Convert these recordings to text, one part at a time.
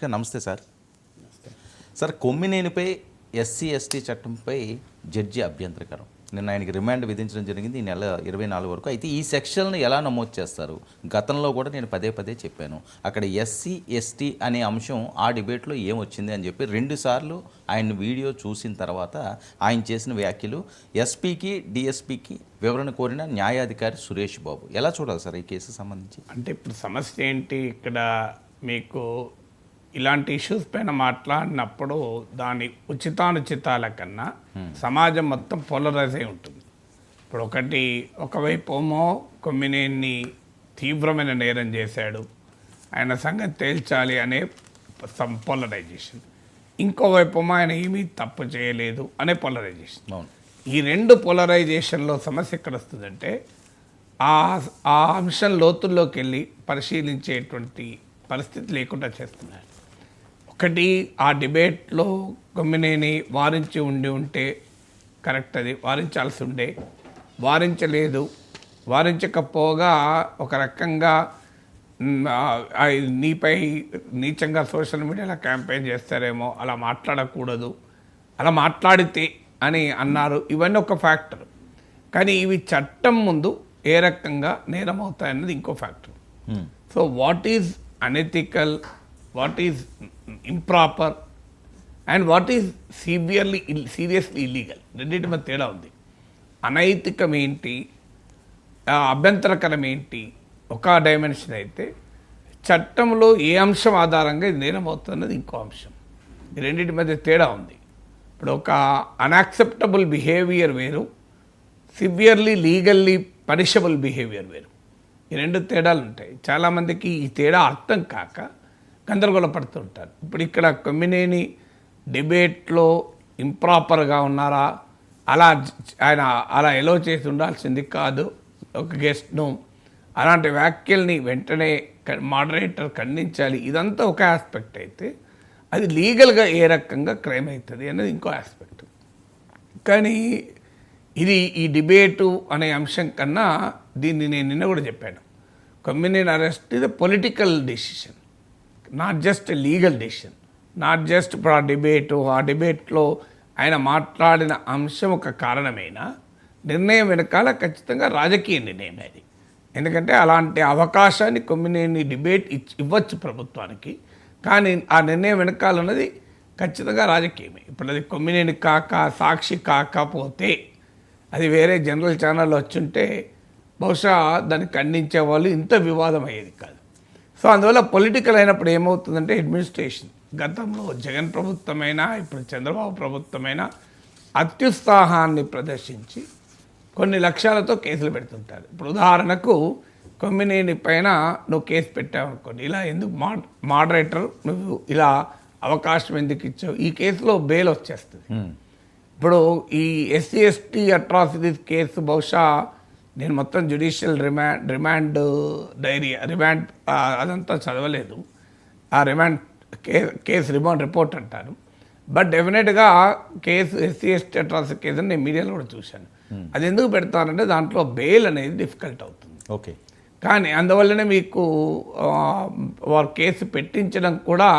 నమస్తే sir. Sir, కొమ్మినేనిపై SC ST చట్టంపై judge అభ్యంతరకరం. నిన్న ఆయనకి రిమాండ్ విధించడం జరిగింది ఈ నెల 24 వరకు. అయితే ఈ సెక్షన్లను ఎలా నమోదు చేస్తారు? గతంలో కూడా నేను పదే చెప్పాను. అక్కడ ఎస్సీ ఎస్టీ అనే అంశం ఆ డిబేట్లో ఏమొచ్చింది అని చెప్పి 2 సార్లు ఆయన వీడియో చూసిన తర్వాత ఆయన చేసిన వ్యాఖ్యలు ఎస్పీకి డిఎస్పీకి వివరణ కోరిన న్యాయాధికారి సురేష్ బాబు. ఎలా చూడాలి సార్ ఈ కేసు సంబంధించి? అంటే ఇప్పుడు సమస్య ఏంటి ఇక్కడ మీకు ఇలాంటి ఇష్యూస్ పైన మాట్లాడినప్పుడు దాని ఉచితానుచితాల కన్నా సమాజం మొత్తం పోలరైజ్ అయి ఉంటుంది. ఇప్పుడు ఒకవైపు ఏమో కొమ్మినేని తీవ్రమైన నేరం చేశాడు, ఆయన సంగతి తేల్చాలి అనే పోలరైజేషన్, ఇంకోవైపు ఏమో ఆయన ఏమీ తప్పు చేయలేదు అనే పోలరైజేషన్. ఈ 2 పోలరైజేషన్లో సమస్య ఎక్కడ వస్తుందంటే ఆ అంశం లోతుల్లోకి వెళ్ళి పరిశీలించేటువంటి పరిస్థితి లేకుండా చేస్తున్నారు. ఒకటి, ఆ డిబేట్లో కొమ్మినేని వారించి ఉంటే కరెక్ట్, అది వారించాల్సి ఉండే, వారించలేదు. వారించకపోగా ఒక రకంగా నీపై నీచంగా సోషల్ మీడియాలో క్యాంపెయిన్ చేస్తారేమో, అలా మాట్లాడకూడదు, అలా మాట్లాడితే అని అన్నారు. ఇవన్నీ ఒక ఫ్యాక్టర్. కానీ ఇవి చట్టం ముందు ఏ రకంగా నేరం అవుతాయన్నది ఇంకో factor. So what is unethical, what is improper and what is seriously illegal, రెండింటి మధ్య తేడా ఉంది. అనైతికం ఏంటి, అభ్యంతరకరం ఏంటి ఒక డైమెన్షన్ అయితే, చట్టంలో ఏ అంశం ఆధారంగా ఇది నేరం అవుతున్నది ఇంకో అంశం. ఈ రెండింటి మధ్య తేడా ఉంది. ఇప్పుడు ఒక అన్యాక్సెప్టబుల్ బిహేవియర్ వేరు, సివియర్లీ లీగల్లీ పనిషబుల్ బిహేవియర్ వేరు. ఈ 2 తేడాలు ఉంటాయి. చాలామందికి ఈ తేడా అర్థం కాక గందరగోళపడుతుంటారు. ఇప్పుడు ఇక్కడ కొమ్మినేని డిబేట్లో ఇంప్రాపర్గా ఉన్నారా, ఆయన అలా ఎలో చేసి ఉండాల్సింది కాదు ఒక గెస్ట్ను, అలాంటి వ్యాఖ్యల్ని వెంటనే మోడరేటర్ ఖండించాలి, ఇదంతా ఒక ఆస్పెక్ట్ అయితే, అది లీగల్గా ఏ రకంగా క్రైమ్ అవుతుంది అనేది ఇంకో ఆస్పెక్ట్. కానీ ఈ డిబేటు అనే అంశం కన్నా దీన్ని నేను నిన్న కూడా చెప్పాను, కొమ్మినేని అరెస్ట్ ఇది political decision, not just legal decision. Not just ఇప్పుడు ఆ డిబేట్లో ఆయన మాట్లాడిన అంశం ఒక కారణమైన నిర్ణయం వెనకాల ఖచ్చితంగా రాజకీయ నిర్ణయం అది. ఎందుకంటే అలాంటి అవకాశాన్ని కొమ్మినేని డిబేట్ ఇవ్వచ్చు ప్రభుత్వానికి, కానీ ఆ నిర్ణయం వెనకాలన్నది ఖచ్చితంగా రాజకీయమే. ఇప్పుడు అది కొమ్మినేని కాక సాక్షి కాకపోతే, అది వేరే జనరల్ ఛానల్లో వచ్చుంటే బహుశా దాన్ని ఖండించే వాళ్ళు ఇంత వివాదం అయ్యేది కాదు. సో అందువల్ల పొలిటికల్ అయినప్పుడు ఏమవుతుందంటే, అడ్మినిస్ట్రేషన్ గతంలో జగన్ ప్రభుత్వమైనా ఇప్పుడు చంద్రబాబు ప్రభుత్వమైనా అత్యుత్సాహాన్ని ప్రదర్శించి కొన్ని లక్ష్యాలతో కేసులు పెడుతుంటారు. ఇప్పుడు ఉదాహరణకు కొమ్మినేని పైన నువ్వు కేసు పెట్టావు అనుకోండి, ఇలా ఎందుకు మోడరేటర్ నువ్వు ఇలా అవకాశం ఎందుకు ఇచ్చావు, ఈ కేసులో బెయిల్ వచ్చేస్తుంది. ఇప్పుడు ఈ ఎస్సీ ఎస్టీ అట్రాసిటీస్ కేసు బహుశా నేను మొత్తం జ్యుడిషియల్ రిమాండ్ అదంతా చదవలేదు, ఆ కేసు రిమాండ్ రిపోర్ట్ అంటారు. బట్ డెఫినెట్గా case SC ST atrocity case అని నేను మీడియాలో కూడా చూశాను. అది ఎందుకు పెడతానంటే దాంట్లో బెయిల్ అనేది డిఫికల్ట్ అవుతుంది. ఓకే, కానీ అందువల్లనే మీకు వారు కేసు పెట్టించడం కూడా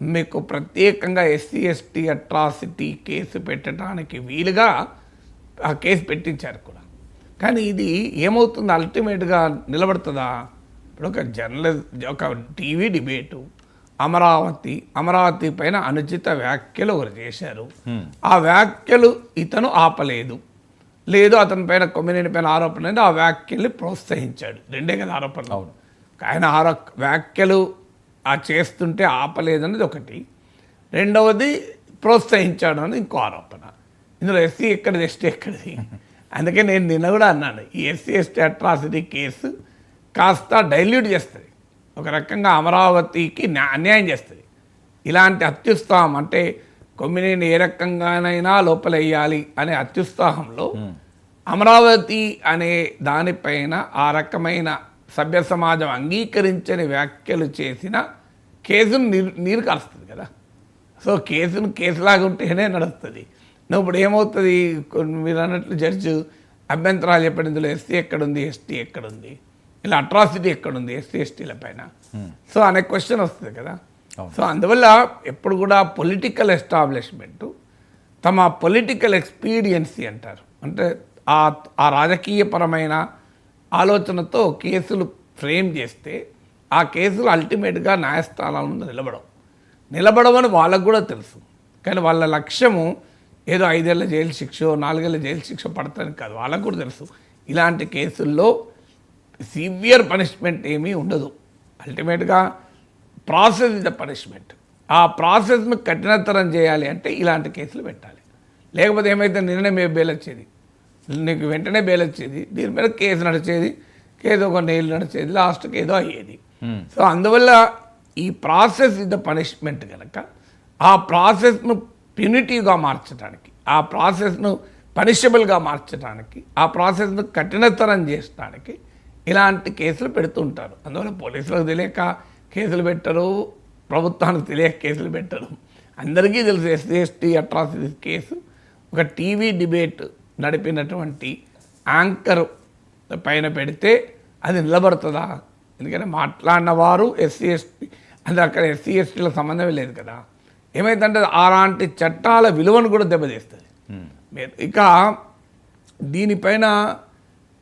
మీకు ప్రత్యేకంగా ఎస్సీ ఎస్టీ అట్రాసిటీ కేసు పెట్టడానికి వీలుగా ఆ కేసు పెట్టించారు కూడా. కానీ ఇది ఏమవుతుంది, అల్టిమేట్గా నిలబడుతుందా? ఇప్పుడు ఒక టీవీ డిబేటు, అమరావతి పైన అనుచిత వ్యాఖ్యలు ఒకరు చేశారు, ఆ వ్యాఖ్యలు ఇతను ఆపలేదు, లేదు అతని పైన కొమ్మినేని పైన ఆరోపణ అనేది ఆ వ్యాఖ్యల్ని ప్రోత్సహించాడు, 2 కదా ఆరోపణలు. అవును, ఆయన వ్యాఖ్యలు చేస్తుంటే ఆపలేదన్నది ఒకటి, రెండవది ప్రోత్సహించాడు అని ఇంకో ఆరోపణ. ఇందులో ఎస్సీ ఎక్కడిది ఎస్టీ ఎక్కడిది? అందుకే నేను నిన్న కూడా అన్నాను, ఈ ఎస్సీ ఎస్టీ అట్రాసిటీ కేసు కాస్త డైల్యూట్ చేస్తుంది, ఒక రకంగా అమరావతికి అన్యాయం చేస్తుంది. ఇలాంటి అత్యుత్సాహం అంటే కొమ్మినేని ఏ రకంగానైనా లోపలేయాలి అనే అత్యుత్సాహంలో అమరావతి అనే దానిపైన ఆ రకమైన సభ్య సమాజం అంగీకరించని వ్యాఖ్యలు చేసిన కేసును నీరు కారుస్తుంది కదా. సో కేసులాగా ఉంటేనే నడుస్తుంది. నువ్వు ఇప్పుడు ఏమవుతుంది, మీరు అన్నట్లు జడ్జి అభ్యంతరాలు చెప్పడం, ఇందులో ఎస్సీ ఎక్కడుంది, ఎస్టీ ఎక్కడుంది, ఇలా అట్రాసిటీ ఎక్కడుంది ఎస్సీ ఎస్టీల పైన. సో అనే క్వశ్చన్ వస్తుంది కదా. సో అందువల్ల ఎప్పుడు కూడా పొలిటికల్ ఎస్టాబ్లిష్మెంట్ తమ పొలిటికల్ ఎక్స్పీరియన్సీ అంటారు, అంటే ఆ రాజకీయపరమైన ఆలోచనతో కేసులు ఫ్రేమ్ చేస్తే ఆ కేసులు అల్టిమేట్గా న్యాయస్థానాల ముందు నిలబడవని వాళ్ళకు కూడా తెలుసు. కానీ వాళ్ళ లక్ష్యము ఏదో 5 ఏళ్ల జైలు శిక్ష 4 ఏళ్ల జైలు శిక్ష పడతానికి కాదు. వాళ్ళకు కూడా తెలుసు ఇలాంటి కేసుల్లో సివియర్ పనిష్మెంట్ ఏమీ ఉండదు. అల్టిమేట్గా ప్రాసెస్ ఇస్ ద పనిష్మెంట్. ఆ ప్రాసెస్ను కఠినతరం చేయాలి అంటే ఇలాంటి కేసులు పెట్టాలి. లేకపోతే ఏమైతే నిన్ననే బెయిల్ వచ్చేది, నీకు వెంటనే బెయిల్ వచ్చేది, దీని మీద కేసు నడిచేది, కేసు ఒక నెలలు నడిచేది, లాస్ట్కి ఏదో అయ్యేది. సో అందువల్ల ఈ ప్రాసెస్ ఇస్ ద పనిష్మెంట్ కనుక ఆ ప్రాసెస్ను ప్యూనిటివ్గా మార్చడానికి, ఆ ప్రాసెస్ను పనిషబుల్గా మార్చడానికి, ఆ ప్రాసెస్ను కఠినతరం చేయడానికి ఇలాంటి కేసులు పెడుతుంటారు. అందువల్ల పోలీసులకు తెలియక కేసులు పెట్టరు, ప్రభుత్వానికి తెలియక కేసులు పెట్టరు. అందరికీ తెలుసు ఎస్సీ ఎస్టీ అట్రాసిటీస్ కేసు ఒక టీవీ డిబేట్ నడిపినటువంటి యాంకర్ పైన పెడితే అది నిలబడుతుందా? ఎందుకంటే మాట్లాడిన వారు ఎస్సీ ఎస్టీ, అంటే అక్కడ ఎస్సీ ఎస్టీలకు సంబంధమే లేదు కదా. ఏమైందంటే అలాంటి చట్టాల విలువను కూడా దెబ్బతీస్తుంది. ఇక దీనిపైన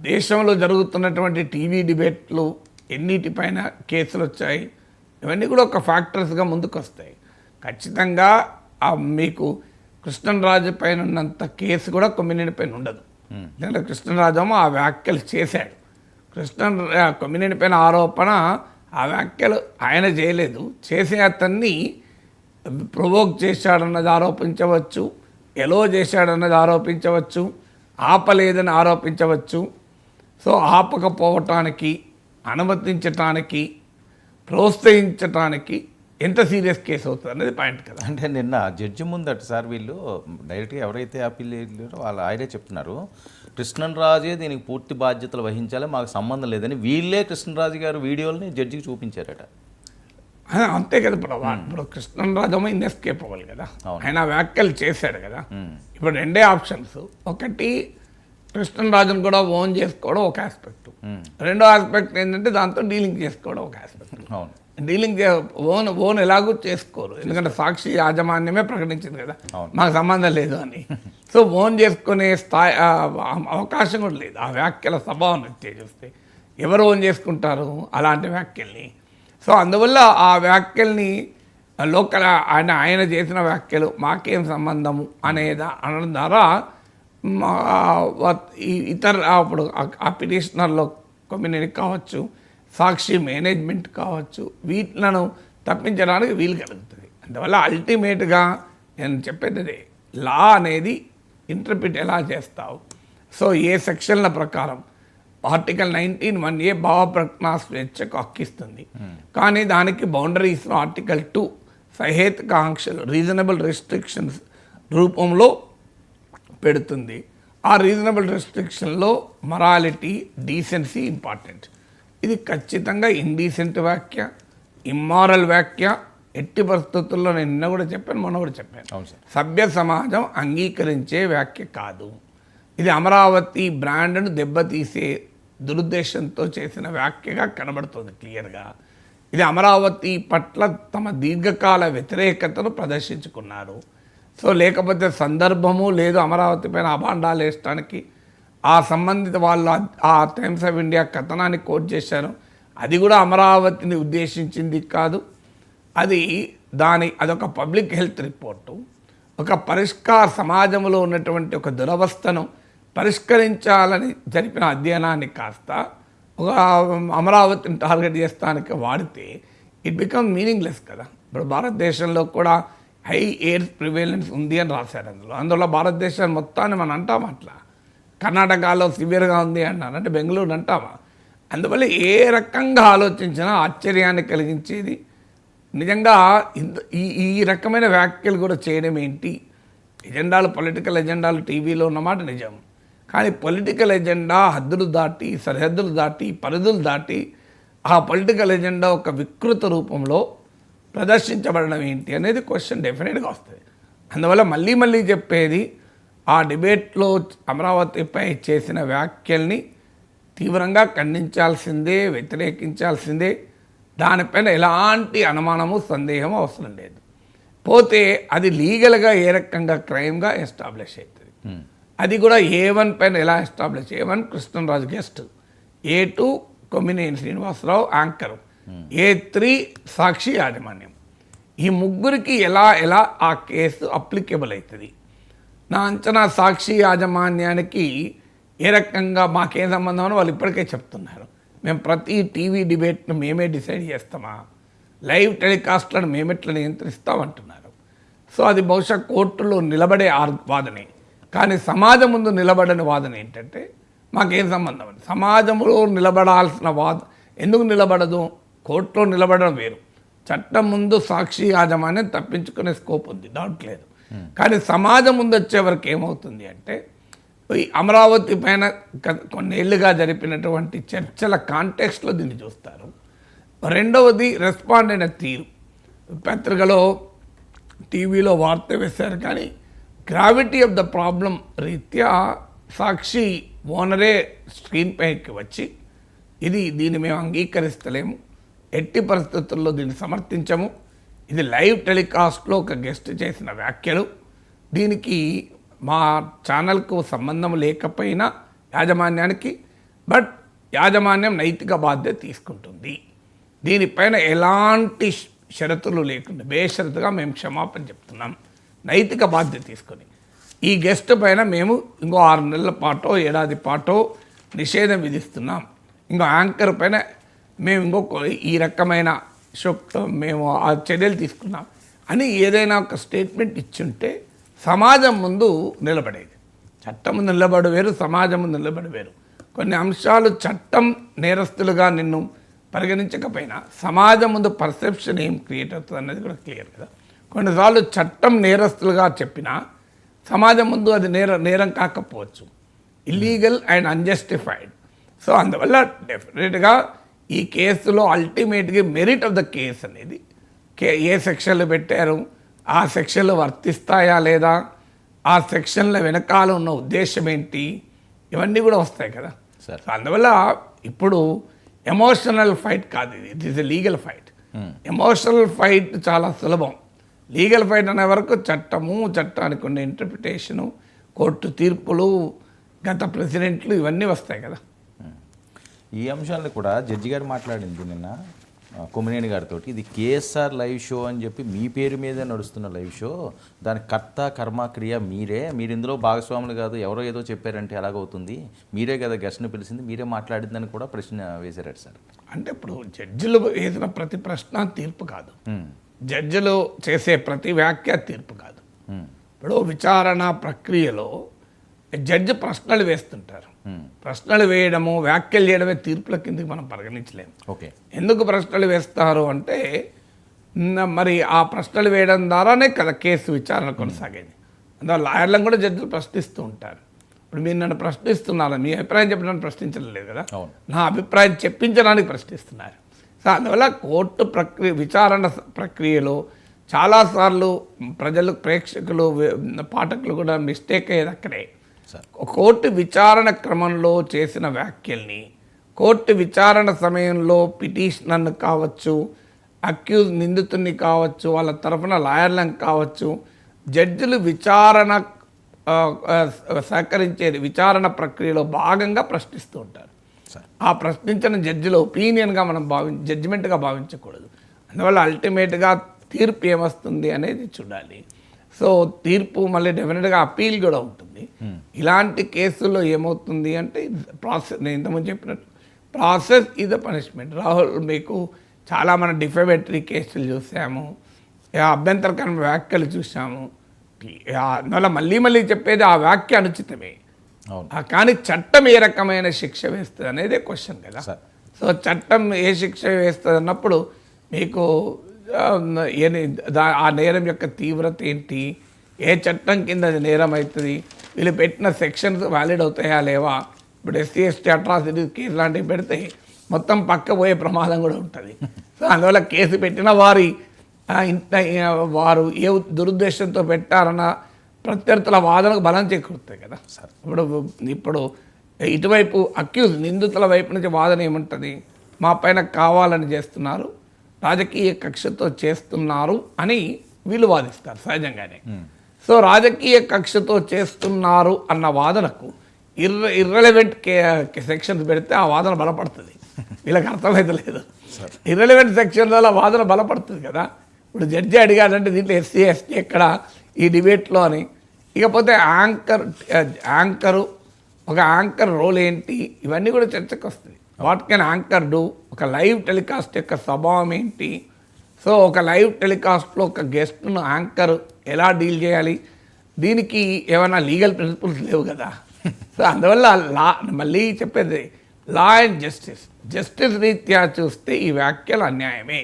దేశంలో జరుగుతున్నటువంటి టీవీ డిబేట్లు ఎన్నిటిపైన కేసులు వచ్చాయి, ఇవన్నీ కూడా ఒక ఫ్యాక్టర్స్గా ముందుకు వస్తాయి. ఖచ్చితంగా మీకు కృష్ణరాజు పైన ఉన్నంత కేసు కూడా కొమ్మినేని పైన ఉండదు. ఎందుకంటే కృష్ణరాజు ఆ వ్యాఖ్యలు చేశాడు. కొమ్మినేని పైన ఆరోపణ, ఆ వ్యాఖ్యలు ఆయన చేయలేదు, చేసే అతన్ని ప్రొవోక్ చేశాడన్నది ఆరోపించవచ్చు, ఎలో చేశాడన్నది ఆరోపించవచ్చు, ఆపలేదని ఆరోపించవచ్చు. సో ఆపకపోవటానికి, అనుమతించటానికి, ప్రోత్సహించటానికి ఎంత సీరియస్ కేసు అవుతుంది అనేది పాయింట్ కదా. అంటే నిన్న జడ్జి ముందట సార్ వీళ్ళు డైరెక్ట్గా ఎవరైతే అప్పీల్ చేయారో వాళ్ళు ఆయనే చెప్తున్నారు, కృష్ణరాజే దీనికి పూర్తి బాధ్యతలు వహించాలి, మాకు సంబంధం లేదని వీళ్ళే కృష్ణరాజు గారు వీడియోలని జడ్జికి చూపించారట. అంతే కదా. ఇప్పుడు కృష్ణరాజు ఇన్ఎస్కేపబుల్ కదా, ఆయన వ్యాఖ్యలు చేశాడు కదా. ఇప్పుడు రెండే ఆప్షన్స్, ఒకటి కృష్ణరాజును కూడా ఓన్ చేసుకోవడం ఒక ఆస్పెక్ట్, రెండో ఆస్పెక్ట్ ఏంటంటే దాంతో డీలింగ్ చేసుకోవడం ఒక ఆస్పెక్ట్. డీలింగ్ ఓన్ ఎలాగో చేసుకోరు, ఎందుకంటే సాక్షి యాజమాన్యమే ప్రకటించింది కదా మాకు సంబంధం లేదు అని. సో ఓన్ చేసుకునే స్థాయి అవకాశం కూడా లేదు. ఆ వ్యాఖ్యల స్వభావం చూస్తే ఎవరు ఓన్ చేసుకుంటారు అలాంటి వ్యాఖ్యల్ని. సో అందువల్ల ఆ వ్యాఖ్యల్ని లోకల్ ఆయన చేసిన వ్యాఖ్యలు మాకేం సంబంధము అనడం ద్వారా ఇతర అప్పుడు ఆ పిటిషనర్లో కొమ్మినేని కావచ్చు, సాక్షి మేనేజ్మెంట్ కావచ్చు, వీటిలను తప్పించడానికి వీలు కలుగుతుంది. అందువల్ల అల్టిమేట్గా నేను చెప్పేది లా అనేది ఇంటర్ప్రిట్ ఎలా చేస్తావు. సో ఏ సెక్షన్ల ప్రకారం ఆర్టికల్ 19(1)A భావ ప్రకటన స్వేచ్ఛకు హక్కిస్తుంది, కానీ దానికి బౌండరీస్లో ఆర్టికల్ 2 సహేతుక ఆంక్షలు రీజనబుల్ రెస్ట్రిక్షన్స్ రూపంలో పెడుతుంది. ఆ రీజనబుల్ రెస్ట్రిక్షన్లో మొరాలిటీ, డీసెన్సీ ఇంపార్టెంట్. ఇది ఖచ్చితంగా ఇండీసెంట్ వ్యాఖ్య, ఇమ్మారల్ వ్యాఖ్య, ఎట్టి పరిస్థితుల్లో నేను నిన్న కూడా చెప్పాను, మొన్న కూడా చెప్పాను, సభ్య సమాజం అంగీకరించే వ్యాఖ్య కాదు. ఇది అమరావతి బ్రాండ్ను దెబ్బతీసే దురుద్దేశంతో చేసిన వ్యాఖ్యగా కనబడుతుంది క్లియర్గా. ఇది అమరావతి పట్ల తమ దీర్ఘకాల వ్యతిరేకతను ప్రదర్శించుకున్నారు. సో లేకపోతే సందర్భము లేదు అమరావతి పైన అభాండాలు వేయడానికి. ఆ సంబంధిత వాళ్ళు ఆ టైమ్స్ ఆఫ్ ఇండియా కథనాన్ని కోట్ చేశారు, అది కూడా అమరావతిని ఉద్దేశించింది కాదు. అదొక పబ్లిక్ హెల్త్ రిపోర్టు, ఒక సమాజంలో ఉన్నటువంటి ఒక దురవస్థను పరిష్కరించాలని జరిపిన అధ్యయనాన్ని కాస్త ఒక అమరావతిని టార్గెట్ చేస్తానికి వాడితే ఇట్ బికమ్ మీనింగ్లెస్ కదా. ఇప్పుడు భారతదేశంలో కూడా హై ఎయిర్స్ ప్రివేలెన్స్ ఉంది అని రాశారు. అందులో భారతదేశం మొత్తాన్ని మనం అంటాం అట్లా. కర్ణాటకలో సివియర్గా ఉంది అన్నారు, అంటే బెంగళూరు అంటామా? అందువల్ల ఏ రకంగా ఆలోచించినా ఆశ్చర్యాన్ని కలిగించేది. నిజంగా ఈ రకమైన వ్యాఖ్యలు కూడా చేయడం ఏంటి? ఎజెండాలు, పొలిటికల్ ఎజెండాలు టీవీలో ఉన్నమాట నిజం, కానీ పొలిటికల్ ఎజెండా హద్దులు దాటి, సరిహద్దులు దాటి, పరిధులు దాటి ఆ పొలిటికల్ ఎజెండా ఒక వికృత రూపంలో ప్రదర్శించబడడం ఏంటి అనేది క్వశ్చన్ డెఫినెట్గా వస్తుంది. అందువల్ల మళ్ళీ చెప్పేది, ఆ డిబేట్లో అమరావతిపై చేసిన వ్యాఖ్యల్ని తీవ్రంగా ఖండించాల్సిందే, వ్యతిరేకించాల్సిందే. దానిపైన ఎలాంటి అనుమానము సందేహము అవసరం లేదు. పోతే అది లీగల్గా ఏ రకంగా క్రైమ్గా ఎస్టాబ్లిష్ అవుతుంది. అది కూడా A1 పైన ఎలా establish, A1 Krishnaraju guest, A2 Kommineni Srinivasa Rao anchor, A3 Sakshi యాజమాన్యం. ఈ ముగ్గురికి ఎలా ఆ కేసు అప్లికేబుల్ అవుతుంది. నా అంచనా సాక్షి యాజమాన్యానికి ఏ రకంగా మాకేం సంబంధం అని వాళ్ళు ఇప్పటికే చెప్తున్నారు. మేము ప్రతి టీవీ డిబేట్ను మేమే డిసైడ్ చేస్తామా, లైవ్ టెలికాస్ట్లను మేమెట్లా నియంత్రిస్తామంటున్నారు. సో అది బహుశా కోర్టులో నిలబడే వాదనే. కానీ సమాజం ముందు నిలబడని వాదన ఏంటంటే మాకేం సంబంధం అని. సమాజంలో నిలబడాల్సిన ఎందుకు నిలబడదు? కోర్టులో నిలబడడం వేరు. చట్టం ముందు సాక్షి యాజమాన్యం తప్పించుకునే స్కోప్ ఉంది, డౌట్ లేదు. కానీ సమాజం ముందు వచ్చే వరకు ఏమవుతుంది అంటే ఈ అమరావతి పైన కొన్నేళ్లుగా జరిపినటువంటి చర్చల కాంటెక్స్ట్లో దీన్ని చూస్తారు. రెండవది రెస్పాండ్ అయిన తీరు. పత్రికలో టీవీలో వార్త వేశారు, కానీ గ్రావిటీ ఆఫ్ ద ప్రాబ్లం రీత్యా సాక్షి ఓనరే స్క్రీన్ పైకి వచ్చి దీన్ని మేము అంగీకరిస్తలేము, ఎట్టి పరిస్థితుల్లో దీన్ని సమర్థించము, ఇది లైవ్ టెలికాస్ట్లో ఒక గెస్ట్ చేసిన వ్యాఖ్యలు, దీనికి మా ఛానల్కు సంబంధం లేకపోయినా యాజమాన్యానికి, బట్ యాజమాన్యం నైతిక బాధ్యత తీసుకుంటుంది, దీనిపైన ఎలాంటి షరతులు లేకుండా బేషరతుగా మేము క్షమాపణ చెప్తున్నాం, నైతిక బాధ్యత తీసుకొని ఈ గెస్ట్ పైన మేము ఇంకో 6 నెలల పాటో ఏడాది పాటో నిషేధం విధిస్తున్నాం, ఇంకో యాంకర్ పైన మేము ఇంకొక ఈ రకమైన మేము ఆ చర్యలు తీసుకున్నాం అని ఏదైనా ఒక స్టేట్మెంట్ ఇచ్చుంటే సమాజం ముందు నిలబడేది. చట్టం ముందు నిలబడి వేరు, సమాజం ముందు నిలబడి వేరు. కొన్ని అంశాలు చట్టం నేరస్తులుగా నిన్ను పరిగణించకపోయినా సమాజం ముందు పర్సెప్షన్ ఏం క్రియేట్ అవుతుంది అన్నది కూడా క్లియర్ కదా. కొన్నిసార్లు చట్టం నేరస్తులుగా చెప్పినా సమాజం ముందు అది నేరం కాకపోవచ్చు, ఇల్లీగల్ అండ్ అన్జస్టిఫైడ్. సో అందువల్ల డెఫినెట్గా ఈ కేసులో అల్టిమేట్గా మెరిట్ ఆఫ్ ద కేస్ అనేది ఏ సెక్షన్లు పెట్టారు, ఆ సెక్షన్లు వర్తిస్తాయా లేదా, ఆ సెక్షన్ల వెనకాల ఉన్న ఉద్దేశం ఏంటి, ఇవన్నీ కూడా వస్తాయి కదా. సో అందువల్ల ఇప్పుడు ఎమోషనల్ ఫైట్ కాదు, it is a legal fight. Emotional fight చాలా సులభం. లీగల్ ఫైట్ అనే వరకు చట్టానికి ఉన్న ఇంటర్ప్రిటేషను, కోర్టు తీర్పులు, గత ప్రెసిడెంట్లు ఇవన్నీ వస్తాయి కదా. ఈ అంశాలను కూడా జడ్జి గారు మాట్లాడింది నిన్న కొమ్మినేని గారితో. ఇది కేఎస్ఆర్ లైవ్ షో అని చెప్పి మీ పేరు మీదే నడుస్తున్న లైవ్ షో, దాని కర్త కర్మక్రియ మీరు ఇందులో భాగస్వాములు కాదు, ఎవరో ఏదో చెప్పారంటే ఎలాగవుతుంది, మీరే కదా గెస్ట్ని పిలిచింది, మీరే మాట్లాడిందని కూడా ప్రశ్న వేశారట సార్. అంటే ఇప్పుడు జడ్జిలు వేసిన ప్రతి ప్రశ్న తీర్పు కాదు, జడ్జిలు చేసే ప్రతి వ్యాఖ్య తీర్పు కాదు. ఇప్పుడు విచారణ ప్రక్రియలో జడ్జి ప్రశ్నలు వేస్తుంటారు, ప్రశ్నలు వేయడము వ్యాఖ్యలు చేయడమే తీర్పుల కిందకి మనం పరిగణించలేము. ఓకే, ఎందుకు ప్రశ్నలు వేస్తారు అంటే మరి ఆ ప్రశ్నలు వేయడం ద్వారానే కదా కేసు విచారణ కొనసాగేది. అందువల్ల లాయర్లను కూడా జడ్జిలు ప్రశ్నిస్తూ ఉంటారు. ఇప్పుడు మీరు నన్ను ప్రశ్నిస్తున్నారు, మీ అభిప్రాయం చెప్పడానికి ప్రశ్నించడం లేదు కదా, నా అభిప్రాయం చెప్పించడానికి ప్రశ్నిస్తున్నారు. సో అందువల్ల కోర్టు విచారణ ప్రక్రియలో చాలాసార్లు ప్రజలు, ప్రేక్షకులు, పాఠకులు కూడా మిస్టేక్ అయ్యేది అక్కడే. కోర్టు విచారణ క్రమంలో చేసిన వ్యాఖ్యల్ని, కోర్టు విచారణ సమయంలో పిటిషనర్ను కావచ్చు, అక్యూజ్ నిందితుడిని కావచ్చు, వాళ్ళ తరఫున లాయర్లను కావచ్చు, జడ్జిలు విచారణ సహకరించేది విచారణ ప్రక్రియలో భాగంగా ప్రశ్నిస్తూ ఉంటారు. ఆ ప్రశ్నించిన జడ్జిల ఒపీనియన్గా మనం జడ్జిమెంట్గా భావించకూడదు. అందువల్ల అల్టిమేట్గా తీర్పు ఏమొస్తుంది అనేది చూడాలి. సో తీర్పు మళ్ళీ డెఫినెట్గా అపీల్ కూడా ఉంటుంది. ఇలాంటి కేసుల్లో ఏమవుతుంది అంటే ప్రాసెస్, నేను ఇంతకుముందు చెప్పినట్టు process is the punishment. Rahul, మీకు చాలా మన డిఫెమేటరీ కేసులు చూసాము, అభ్యంతరకరమైన వ్యాఖ్యలు చూసాము. అందువల్ల మళ్ళీ చెప్పేది ఆ వ్యాఖ్య అనుచితమే, కానీ చట్టం ఏ రకమైన శిక్ష వేస్తుంది అనేదే క్వశ్చన్ కదా. సో చట్టం ఏ శిక్ష వేస్తుంది అన్నప్పుడు మీకు ఆ నేరం యొక్క తీవ్రత ఏంటి, ఏ చట్టం కింద అది నేరం అవుతుంది, వీళ్ళు పెట్టిన సెక్షన్స్ వ్యాలిడ్ అవుతాయా లేవా. ఇప్పుడు SC ST అట్రాసిటీ కేసు లాంటివి పెడితే మొత్తం పక్క పోయే ప్రమాదం కూడా ఉంటుంది. సో అందువల్ల కేసు పెట్టిన వారు ఏ దురుద్దేశంతో పెట్టారన్న ప్రత్యర్థుల వాదనకు బలం చేకూరుతాయి కదా. ఇప్పుడు ఇటువైపు అక్యూజ్ నిందితుల వైపు నుంచి వాదన ఏముంటుంది, మా పైన కావాలని చేస్తున్నారు, రాజకీయ కక్షతో చేస్తున్నారు అని వీళ్ళు వాదిస్తారు సహజంగానే. సో రాజకీయ కక్షతో చేస్తున్నారు అన్న వాదనకు ఇర్రెలవెంట్ సెక్షన్స్ పెడితే ఆ వాదన బలపడుతుంది. వీళ్ళకి అర్థమైతే లేదు. ఇర్రెలవెంట్ సెక్షన్లలో వాదన బలపడుతుంది కదా. ఇప్పుడు జడ్జి అడిగాడంటే దీంట్లో ఎస్సీ ఎస్టీ ఎక్కడ ఈ డిబేట్లో అని. ఇకపోతే యాంకరు ఒక యాంకర్ రోల్ ఏంటి, ఇవన్నీ కూడా చర్చకు వస్తుంది. వాట్ కెన్ యాంకర్ డూ, ఒక లైవ్ టెలికాస్ట్ యొక్క స్వభావం ఏంటి. సో ఒక లైవ్ టెలికాస్ట్లో ఒక గెస్ట్ను యాంకర్ ఎలా డీల్ చేయాలి, దీనికి ఏమైనా లీగల్ ప్రిన్సిపల్స్ లేవు కదా. సో అందువల్ల లా, మళ్ళీ చెప్పేది లా అండ్ జస్టిస్ రీత్యా చూస్తే ఈ వ్యాఖ్యలు అన్యాయమే,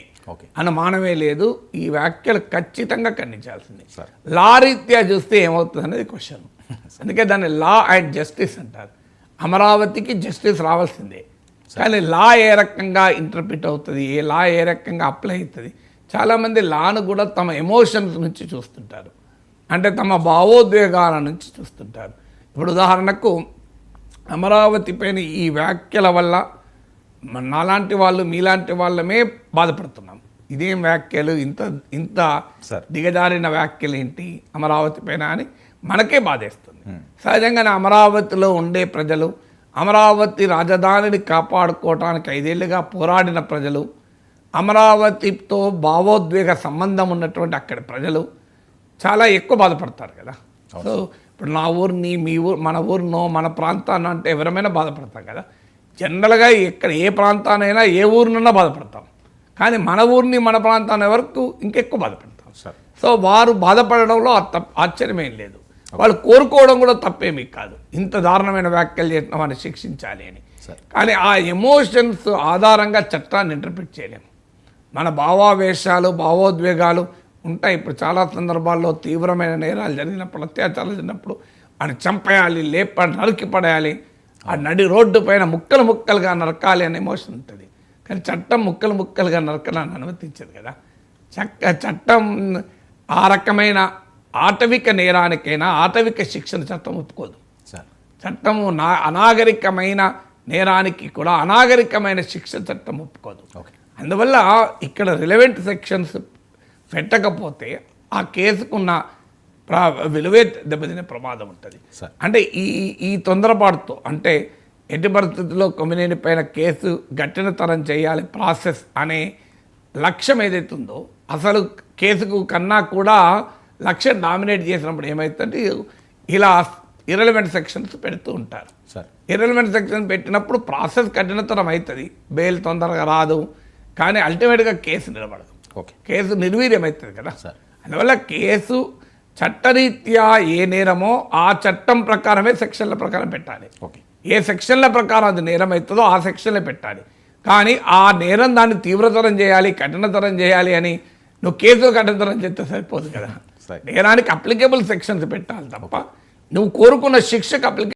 అనుమానమే లేదు. ఈ వ్యాఖ్యలు ఖచ్చితంగా ఖండించాల్సింది. లా రీత్యా చూస్తే ఏమవుతుంది అనేది క్వశ్చన్. అందుకే దాన్ని లా అండ్ జస్టిస్ అంటారు. అమరావతికి జస్టిస్ రావాల్సిందే, కానీ లా ఏ రకంగా ఇంటర్ప్రిట్ అవుతుంది, ఏ లా ఏ రకంగా అప్లై అవుతుంది. చాలామంది లాను కూడా తమ ఎమోషన్స్ నుంచి చూస్తుంటారు, అంటే తమ భావోద్వేగాల నుంచి చూస్తుంటారు. ఇప్పుడు ఉదాహరణకు అమరావతి పైన ఈ వ్యాఖ్యల వల్ల నాలాంటి వాళ్ళు మీలాంటి వాళ్ళమే బాధపడుతున్నాం. ఇదేం వ్యాఖ్యలు, ఇంత దిగజారిన వ్యాఖ్యలు ఏంటి అమరావతి పైన అని మనకే బాధేస్తుంది. సహజంగానే అమరావతిలో ఉండే ప్రజలు, అమరావతి రాజధానిని కాపాడుకోవటానికి 5 ఏళ్ళుగా పోరాడిన ప్రజలు, అమరావతితో భావోద్వేగ సంబంధం ఉన్నటువంటి అక్కడి ప్రజలు చాలా ఎక్కువ బాధపడతారు కదా. సో ఇప్పుడు నా ఊరిని, మీ ఊరు, మన ఊరినో మన ప్రాంతాన్ని అంటే ఎవరైనా బాధపడతాం కదా. జనరల్గా ఎక్కడ ఏ ప్రాంతానైనా ఏ ఊరినైనా బాధపడతాం, కానీ మన ఊరిని మన ప్రాంతాన్ని వరకు ఇంకెక్కువ బాధపడతాం. సో వారు బాధపడడంలో ఆశ్చర్యమేం లేదు, వాళ్ళు కోరుకోవడం కూడా తప్పేమీ కాదు. ఇంత దారుణమైన వ్యాఖ్యలు చేసిన వారిని శిక్షించాలి అని. కానీ ఆ ఎమోషన్స్ ఆధారంగా చట్టాన్ని ఇంటర్ప్రిట్ చేయలేము. మన భావావేశాలు, భావోద్వేగాలు ఉంటాయి. ఇప్పుడు చాలా సందర్భాల్లో తీవ్రమైన నేరాలు జరిగినప్పుడు, అత్యాచారాలు జరిగినప్పుడు అని చంపేయాలి, నరికి పడేయాలి, ఆ నడి రోడ్డు పైన ముక్కలు ముక్కలుగా నరకాలి అనే ఎమోషన్ ఉంటుంది. కానీ చట్టం ముక్కలు ముక్కలుగా నరకడాన్ని అనుమతించదు కదా. చట్టం ఆ రకమైన ఆటవిక నేరానికైనా ఆటవిక శిక్షణ చట్టం ఒప్పుకోదు. చట్టము అనాగరికమైన నేరానికి కూడా అనాగరికమైన శిక్ష చట్టం ఒప్పుకోదు. అందువల్ల ఇక్కడ రిలవెంట్ సెక్షన్స్ పెట్టకపోతే ఆ కేసుకున్న విలువే దెబ్బతినే ప్రమాదం ఉంటుంది. అంటే ఈ తొందరపాటుతో, అంటే ఎట్టి పరిస్థితుల్లో కొమ్మినేని పైన కేసు గట్టినతరం చేయాలి ప్రాసెస్ అనే లక్ష్యం ఏదైతుందో, అసలు కేసుకు కన్నా కూడా లక్ష్యం డామినేట్ చేసినప్పుడు ఏమవుతుందంటే ఇలా ఇర్రెలవెంట్ సెక్షన్స్ పెడుతూ ఉంటారు. ఇర్రెలవెంట్ సెక్షన్ పెట్టినప్పుడు ప్రాసెస్ కఠినతరం అవుతుంది, బెయిల్ తొందరగా రాదు, కానీ అల్టిమేట్గా కేసు నిలబడదు, కేసు నిర్వీర్యమవుతుంది కదా. అందువల్ల కేసు చట్టరీత్యా ఏ నేరమో ఆ చట్టం ప్రకారమే సెక్షన్ల ప్రకారం పెట్టాలి. ఏ సెక్షన్ల ప్రకారం అది నేరం అవుతుందో ఆ సెక్షన్లే పెట్టాలి. కానీ ఆ నేరం దాన్ని తీవ్రతరం చేయాలి, కఠినతరం చేయాలి అని నువ్వు కేసులు కఠినతరం చేస్తే సరిపోదు కదా. నేరానికి అప్లికేబుల్ సెక్షన్స్ పెట్టాలి తప్ప నువ్వు కోరుకున్న శిక్షకు అప్లికేబుల్